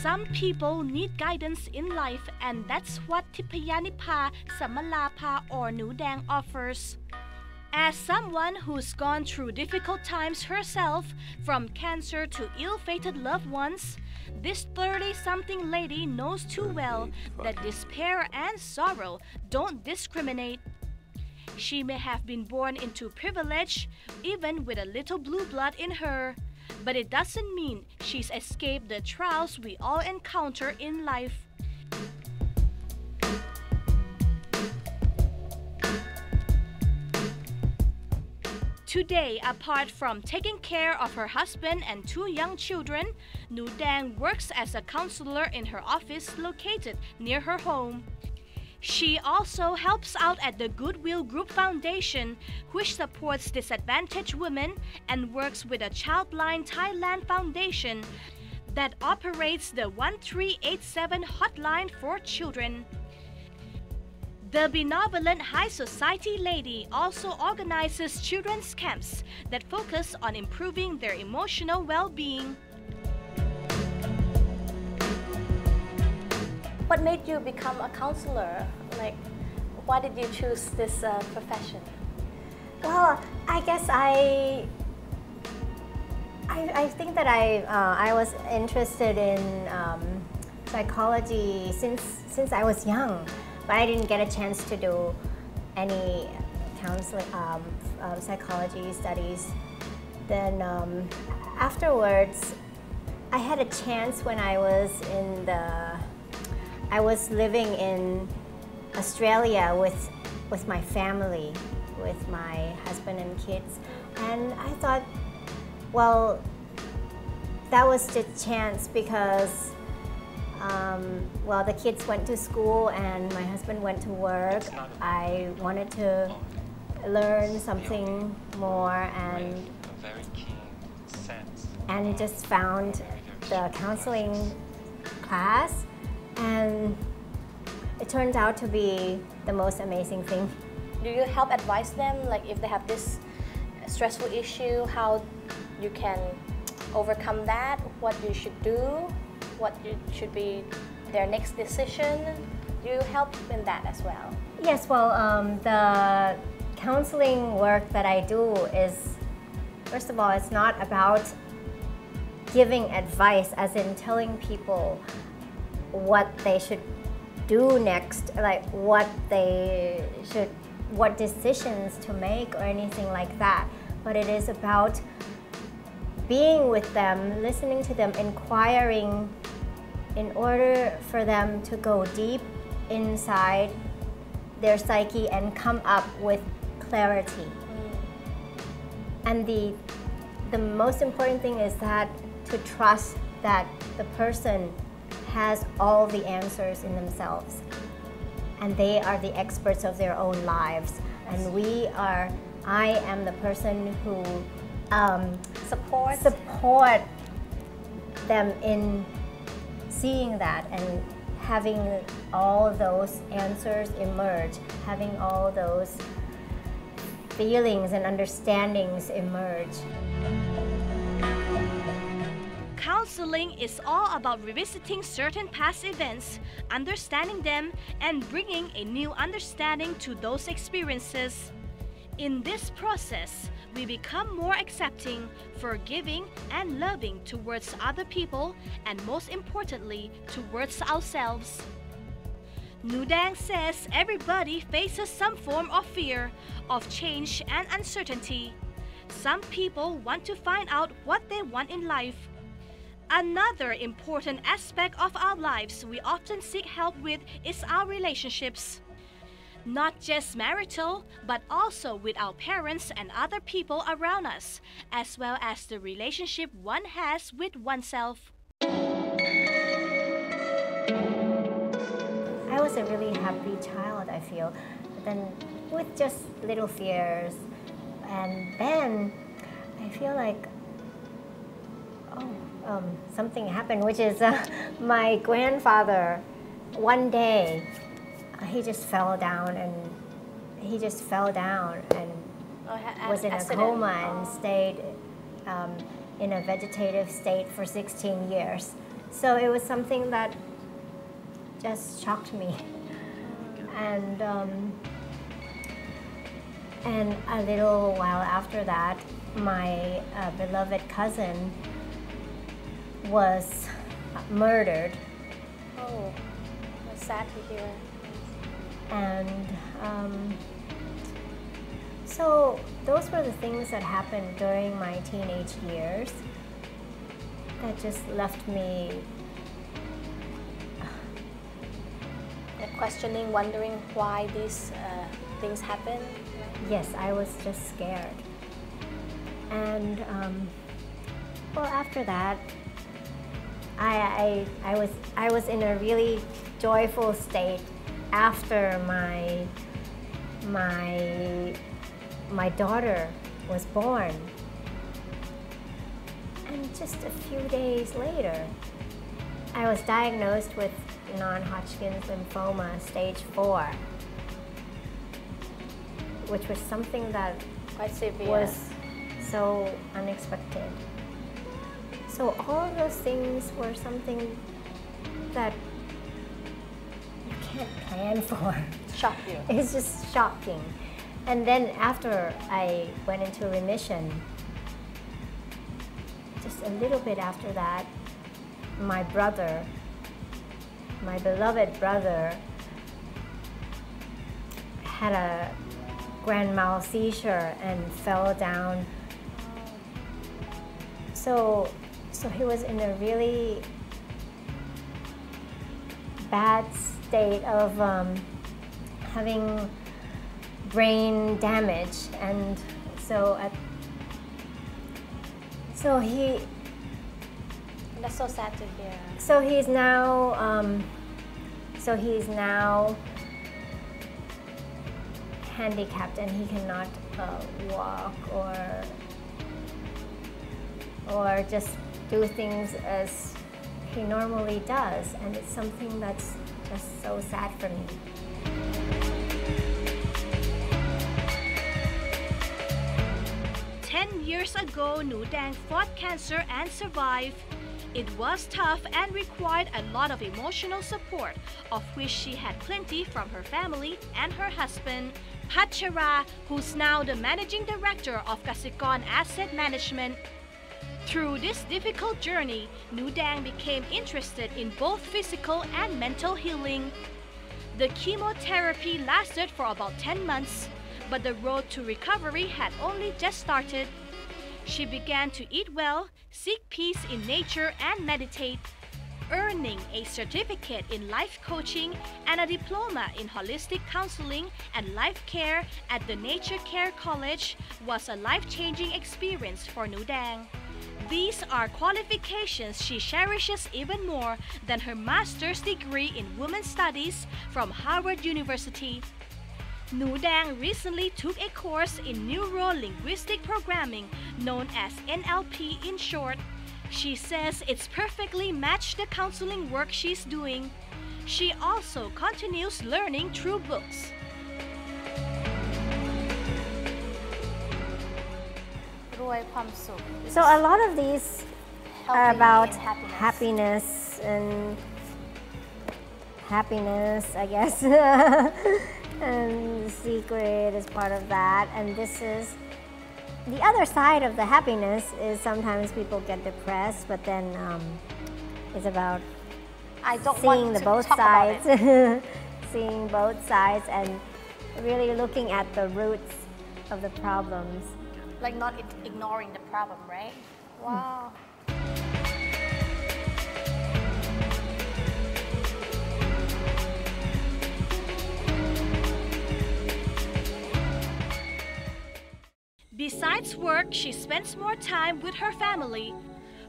Some people need guidance in life, and that's what Thipayanipa Samalapa or Nudang offers. As someone who's gone through difficult times herself, from cancer to ill-fated loved ones, this 30-something lady knows too well that despair and sorrow don't discriminate. She may have been born into privilege, even with a little blue blood in her, but it doesn't mean she's escaped the trials we all encounter in life. Today, apart from taking care of her husband and 2 young children, Nudang works as a counselor in her office located near her home. She also helps out at the Goodwill Group Foundation, which supports disadvantaged women, and works with a Childline Thailand Foundation that operates the 1387 hotline for children. The benevolent high society lady also organizes children's camps that focus on improving their emotional well-being. What made you become a counselor? Like, why did you choose this profession? Well, I guess I think that I was interested in psychology since I was young, but I didn't get a chance to do any counseling psychology studies. Then afterwards, I had a chance when I was living in Australia with my family, with my husband and kids, and I thought, well, that was the chance because well, the kids went to school and my husband went to work. I wanted to learn something more and just found the counseling class, and it turned out to be the most amazing thing. Do you help advise them, like if they have this stressful issue, how you can overcome that, what you should do, what should be their next decision? Do you help in that as well? Yes, well, the counseling work that I do is, first of all, it's not about giving advice, as in telling people what they should do next, like what decisions to make or anything like that. But it is about being with them, listening to them, inquiring in order for them to go deep inside their psyche and come up with clarity. And the most important thing is that to trust that the person has all the answers in themselves, and they are the experts of their own lives, and I am the person who support them in seeing that and having all those answers emerge, having all those feelings and understandings emerge. Counseling is all about revisiting certain past events, understanding them, and bringing a new understanding to those experiences. In this process, we become more accepting, forgiving, and loving towards other people, and most importantly, towards ourselves. Nudang says everybody faces some form of fear, of change and uncertainty. Some people want to find out what they want in life. Another important aspect of our lives we often seek help with is our relationships. Not just marital, but also with our parents and other people around us, as well as the relationship one has with oneself. I was a really happy child, I feel, but then with just little fears. And then I feel like, something happened, which is my grandfather, one day, he just fell down and was in a coma and stayed in a vegetative state for 16 years. So it was something that just shocked me. And a little while after that, my beloved cousin was murdered. Oh, that's sad to hear. And so those were the things that happened during my teenage years that just left me questioning, wondering why these things happen. Yes, I was just scared. And well, after that, I was in a really joyful state after my daughter was born. And just a few days later, I was diagnosed with non-Hodgkin's lymphoma stage 4, which was something that Quite severe. was so unexpected. So all of those things were something that you can't plan for. Shock you. It's just shocking. And then after I went into remission, just a little bit after that, my brother, my beloved brother, had a grand mal seizure and fell down. So he was in a really bad state of having brain damage, and so he. That's so sad to hear. So he's now handicapped, and he cannot walk or just do things as he normally does, and it's something that's just so sad for me. Years ago, Nu Dang fought cancer and survived. It was tough and required a lot of emotional support, of which she had plenty from her family and her husband, Pachara, who's now the managing director of Kasikorn Asset Management. Through this difficult journey, Nu Dang became interested in both physical and mental healing. The chemotherapy lasted for about 10 months, but the road to recovery had only just started. She began to eat well, seek peace in nature, and meditate. Earning a certificate in life coaching and a diploma in holistic counseling and life care at the Nature Care College was a life-changing experience for Nu Dang. These are qualifications she cherishes even more than her master's degree in women's studies from Harvard University. Nu Dang recently took a course in neuro-linguistic programming, known as NLP in short. She says it's perfectly matched the counseling work she's doing. She also continues learning through books. So a lot of these are about happiness, I guess. And the secret is part of that, and this is the other side of the happiness. Is sometimes people get depressed, but then it's about seeing the both sides, seeing both sides, and really looking at the roots of the problems. Like not ignoring the problem, right? Wow. Besides work, she spends more time with her family.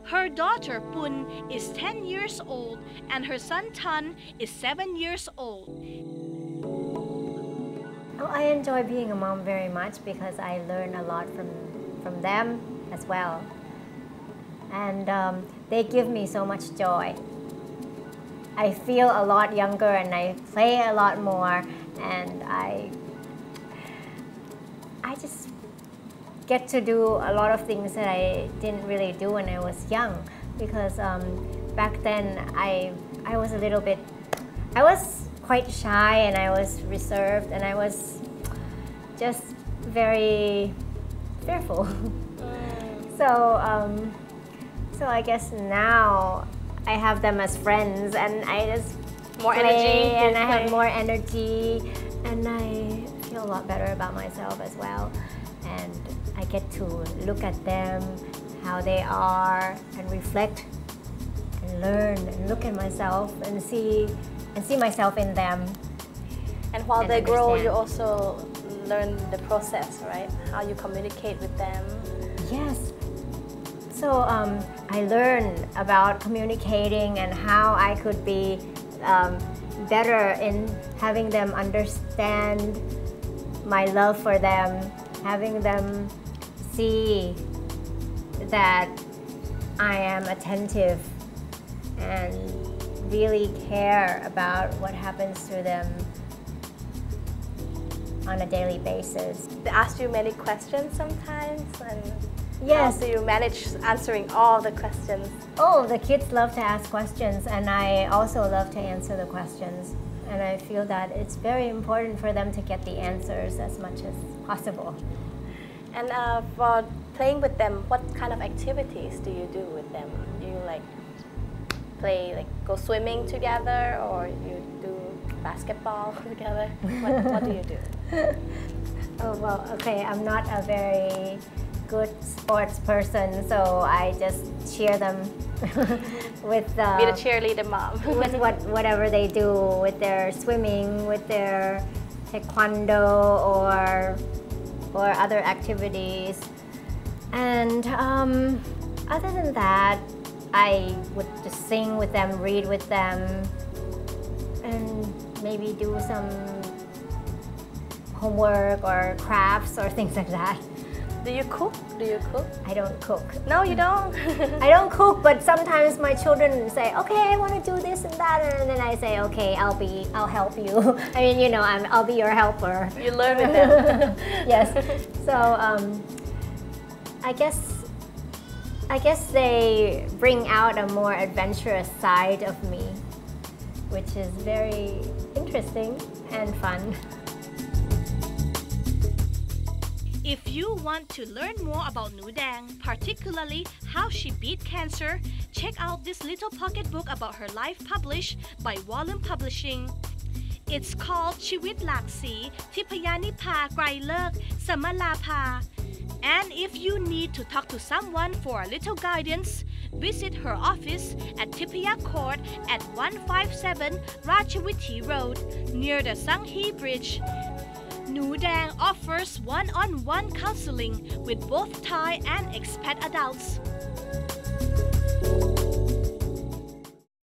Her daughter Pun is 10 years old and her son Tan is 7 years old. Oh, I enjoy being a mom very much because I learn a lot from them as well. And they give me so much joy. I feel a lot younger and I play a lot more, and I just get to do a lot of things that I didn't really do when I was young, because back then I was a little bit, I was quite shy and I was reserved and I was just very fearful. So I guess now I have them as friends and I just More play energy. and I have more energy and I feel a lot better about myself as well. And I get to look at them, how they are, and reflect and learn and look at myself and see myself in them. And while And they grow, you understand. also learn the process, right? How you communicate with them. Yes. So I learned about communicating and how I could be better in having them understand my love for them, having them see that I am attentive and really care about what happens to them on a daily basis. They ask you many questions sometimes, and Yes. how do you manage answering all the questions? Oh, the kids love to ask questions and I also love to answer the questions. And I feel that it's very important for them to get the answers as much as possible. And for playing with them, what kind of activities do you do with them? Do you like play, like go swimming together, or you do basketball together? What do you do? Oh, well, okay, I'm not a very good sports person, so I just cheer them with Be the cheerleader mom. with whatever they do, with their swimming, with their taekwondo or other activities. And other than that, I would just sing with them, read with them, and maybe do some homework or crafts or things like that. Do you cook? Do you cook? I don't cook. No, you don't. I don't cook, but sometimes my children say, okay, I want to do this and that, and then I say, okay, I'll help you. I mean, you know, I'll be your helper. You learn with them. Yes. So I guess they bring out a more adventurous side of me, which is very interesting and fun. If you want to learn more about Nu Dang, particularly how she beat cancer, check out this little pocket book about her life published by Volume Publishing. It's called Chivit Laksi Thipayanipa Samalapa. And if you need to talk to someone for a little guidance, visit her office at Thipaya Court at 157 Ratchaviti Road near the Sanghi Bridge. Nu Dang offers one-on-one counseling with both Thai and expat adults.